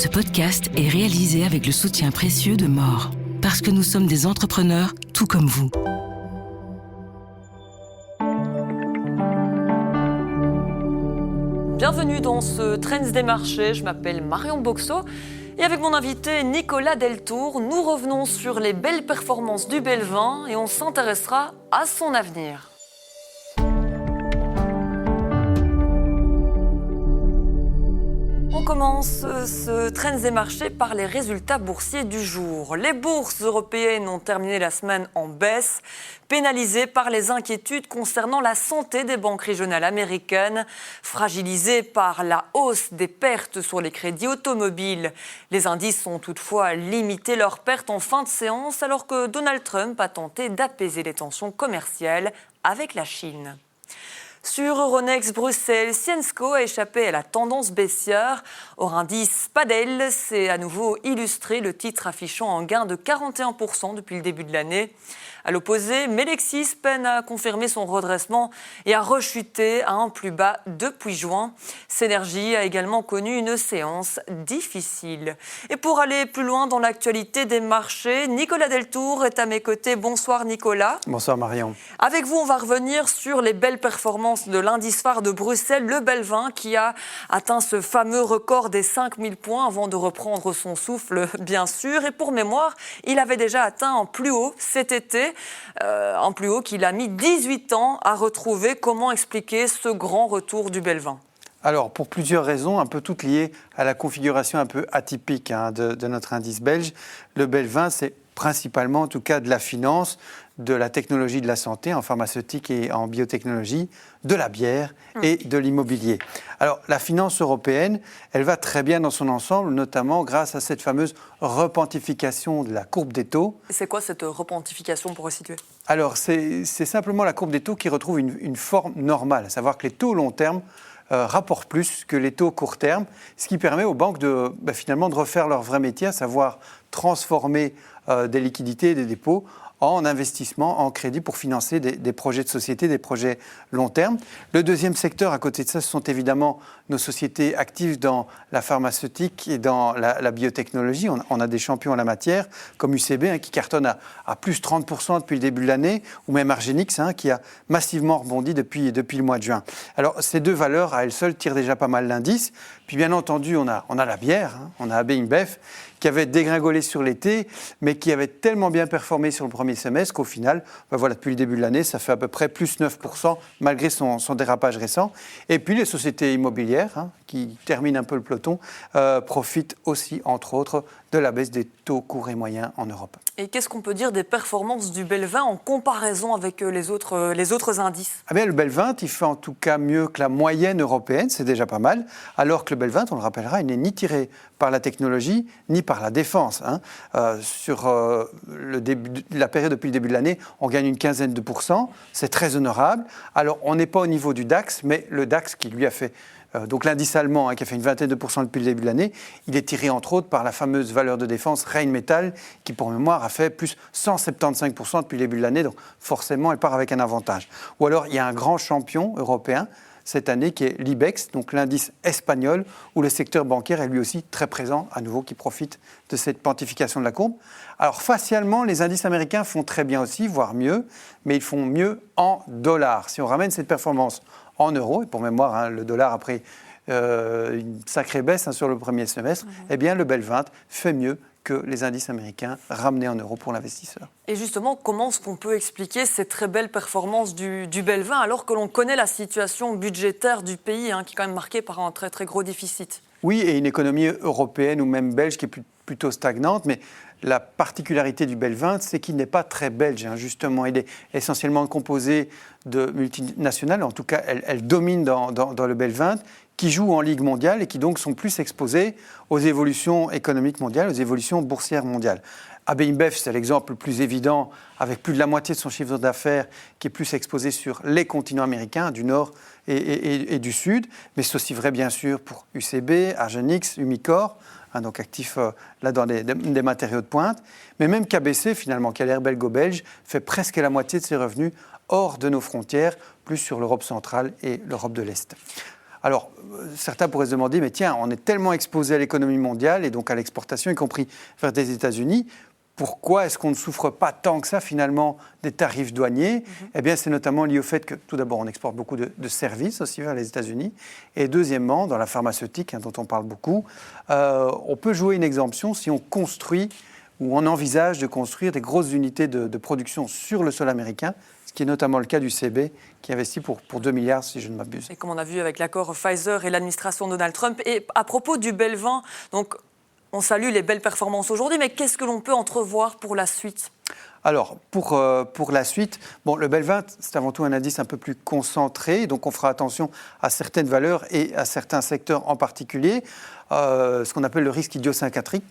Ce podcast est réalisé avec le soutien précieux de More. Parce que nous sommes des entrepreneurs tout comme vous. Bienvenue dans ce Trends des marchés, je m'appelle Marion Boxo et avec mon invité Nicolas Deltour, nous revenons sur les belles performances du Belvin et on s'intéressera à son avenir. On commence ce Trends des marchés par les résultats boursiers du jour. Les bourses européennes ont terminé la semaine en baisse, pénalisées par les inquiétudes concernant la santé des banques régionales américaines, fragilisées par la hausse des pertes sur les crédits automobiles. Les indices ont toutefois limité leurs pertes en fin de séance alors que Donald Trump a tenté d'apaiser les tensions commerciales avec la Chine. Sur Euronext Bruxelles, Syensqo a échappé à la tendance baissière. Hors indice Padel, c'est à nouveau illustré, le titre affichant un gain de 41% depuis le début de l'année. À l'opposé, Melexis peine à confirmer son redressement et à rechuter à un plus bas depuis juin. Synergy a également connu une séance difficile. Et pour aller plus loin dans l'actualité des marchés, Nicolas Deltour est à mes côtés. Bonsoir Nicolas. Bonsoir Marion. Avec vous, on va revenir sur les belles performances de l'indice phare de Bruxelles, le Belvin, qui a atteint ce fameux record des 5000 points avant de reprendre son souffle, bien sûr. Et pour mémoire, il avait déjà atteint un plus haut cet été. Un plus haut qu'il a mis 18 ans à retrouver. Comment expliquer ce grand retour du Belvin ? Alors, pour plusieurs raisons, un peu toutes liées à la configuration un peu atypique de notre indice belge. Le Belvin, c'est principalement, en tout cas, de la finance, de la technologie de la santé en pharmaceutique et en biotechnologie, de la bière et de l'immobilier. Alors, la finance européenne, elle va très bien dans son ensemble, notamment grâce à cette fameuse repentification de la courbe des taux. C'est quoi cette repentification pour resituer ? Alors, c'est simplement la courbe des taux qui retrouve une forme normale, à savoir que les taux long terme rapportent plus que les taux court terme, ce qui permet aux banques finalement de refaire leur vrai métier, à savoir transformer des liquidités et des dépôts en investissement, en crédit pour financer des projets de société, des projets long terme. Le deuxième secteur, à côté de ça, ce sont évidemment nos sociétés actives dans la pharmaceutique et dans la biotechnologie. On a des champions en la matière, comme UCB, qui cartonne à plus 30% depuis le début de l'année, ou même Argenix, qui a massivement rebondi depuis le mois de juin. Alors, ces deux valeurs, à elles seules, tirent déjà pas mal l'indice. Puis, bien entendu, on a la bière, on a AB InBev, qui avait dégringolé sur l'été, mais qui avait tellement bien performé sur le premier semestre qu'au final, depuis le début de l'année, ça fait à peu près plus 9%, malgré son dérapage récent. Et puis les sociétés immobilières, qui terminent un peu le peloton, profitent aussi, entre autres, de la baisse des taux courts et moyens en Europe. Et qu'est-ce qu'on peut dire des performances du Belvin en comparaison avec les autres indices ? Le Belvin, il fait en tout cas mieux que la moyenne européenne, c'est déjà pas mal, alors que le Belvin, on le rappellera, il n'est ni tiré par la technologie, ni par la défense. Sur la période depuis le début de l'année, on gagne une quinzaine de pourcents, c'est très honorable. Alors, on n'est pas au niveau du DAX, mais le DAX qui lui a fait... Donc l'indice allemand, qui a fait une vingtaine de pourcents depuis le début de l'année, il est tiré entre autres par la fameuse valeur de défense Rheinmetall, qui pour mémoire a fait plus 175% depuis le début de l'année, donc forcément elle part avec un avantage. Ou alors il y a un grand champion européen cette année qui est l'IBEX, donc l'indice espagnol, où le secteur bancaire est lui aussi très présent, à nouveau, qui profite de cette pentification de la courbe. Alors facialement, les indices américains font très bien aussi, voire mieux, mais ils font mieux en dollars. Si on ramène cette performance en euros, et pour mémoire, le dollar a pris une sacrée baisse sur le premier semestre, eh bien le Belvin fait mieux que les indices américains ramenés en euros pour l'investisseur. Et justement, comment est-ce qu'on peut expliquer ces très belles performances du Belvin alors que l'on connaît la situation budgétaire du pays, qui est quand même marquée par un très très gros déficit ? Oui, et une économie européenne ou même belge qui est plutôt stagnante, mais la particularité du Belvin, c'est qu'il n'est pas très belge, justement. Il est essentiellement composé de multinationales, en tout cas, elles dominent dans le Belvin, qui jouent en Ligue mondiale et qui donc sont plus exposés aux évolutions économiques mondiales, aux évolutions boursières mondiales. AB InBev, c'est l'exemple le plus évident, avec plus de la moitié de son chiffre d'affaires qui est plus exposé sur les continents américains, du Nord et du Sud. Mais c'est aussi vrai, bien sûr, pour UCB, Argenix, Umicore, donc actif là dans des matériaux de pointe. Mais même KBC, finalement, qui a l'air belgo-belge, fait presque la moitié de ses revenus hors de nos frontières, plus sur l'Europe centrale et l'Europe de l'Est. Alors, certains pourraient se demander, mais tiens, on est tellement exposé à l'économie mondiale et donc à l'exportation, y compris vers des États-Unis. Pourquoi est-ce qu'on ne souffre pas tant que ça, finalement, des tarifs douaniers ? Eh bien, c'est notamment lié au fait que, tout d'abord, on exporte beaucoup de services aussi vers les États-Unis. Et deuxièmement, dans la pharmaceutique, dont on parle beaucoup, on peut jouer une exemption si on construit ou on envisage de construire des grosses unités de production sur le sol américain, ce qui est notamment le cas du CB, qui investit pour 2 milliards, si je ne m'abuse. Et comme on a vu avec l'accord Pfizer et l'administration Donald Trump. Et à propos du Belvin, donc, on salue les belles performances aujourd'hui, mais qu'est-ce que l'on peut entrevoir pour la suite ? Alors, pour la suite, le Belvin, c'est avant tout un indice un peu plus concentré, donc on fera attention à certaines valeurs et à certains secteurs en particulier, ce qu'on appelle le risque idiosyncratique,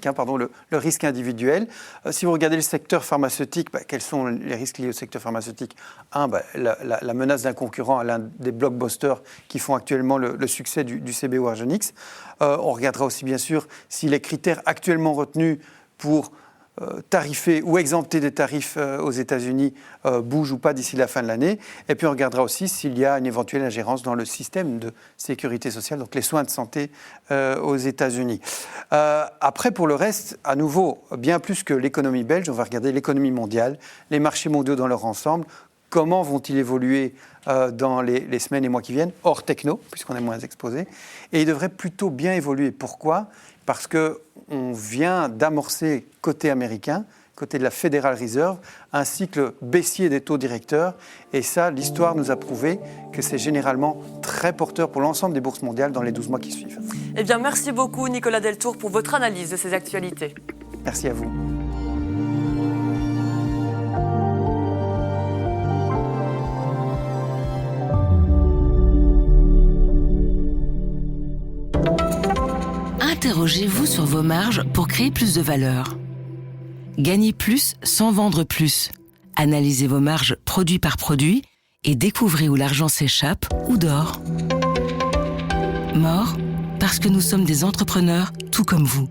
le risque individuel. Si vous regardez le secteur pharmaceutique, quels sont les risques liés au secteur pharmaceutique ? La menace d'un concurrent à l'un des blockbusters qui font actuellement le succès du CB ou Argenix. On regardera aussi, bien sûr, si les critères actuellement retenus pour tarifer ou exempter des tarifs aux États-Unis bougent ou pas d'ici la fin de l'année. Et puis on regardera aussi s'il y a une éventuelle ingérence dans le système de sécurité sociale, donc les soins de santé aux États-Unis. Après, pour le reste, à nouveau, bien plus que l'économie belge, on va regarder l'économie mondiale, les marchés mondiaux dans leur ensemble. Comment vont-ils évoluer dans les semaines et mois qui viennent, hors techno, puisqu'on est moins exposé. Et ils devraient plutôt bien évoluer. Pourquoi ? Parce qu'on vient d'amorcer, côté américain, côté de la Federal Reserve, un cycle baissier des taux directeurs. Et ça, l'histoire nous a prouvé que c'est généralement très porteur pour l'ensemble des bourses mondiales dans les 12 mois qui suivent. Eh bien, merci beaucoup, Nicolas Deltour, pour votre analyse de ces actualités. Merci à vous. Interrogez-vous sur vos marges pour créer plus de valeur. Gagnez plus sans vendre plus. Analysez vos marges produit par produit et découvrez où l'argent s'échappe ou dort. Mort, parce que nous sommes des entrepreneurs tout comme vous.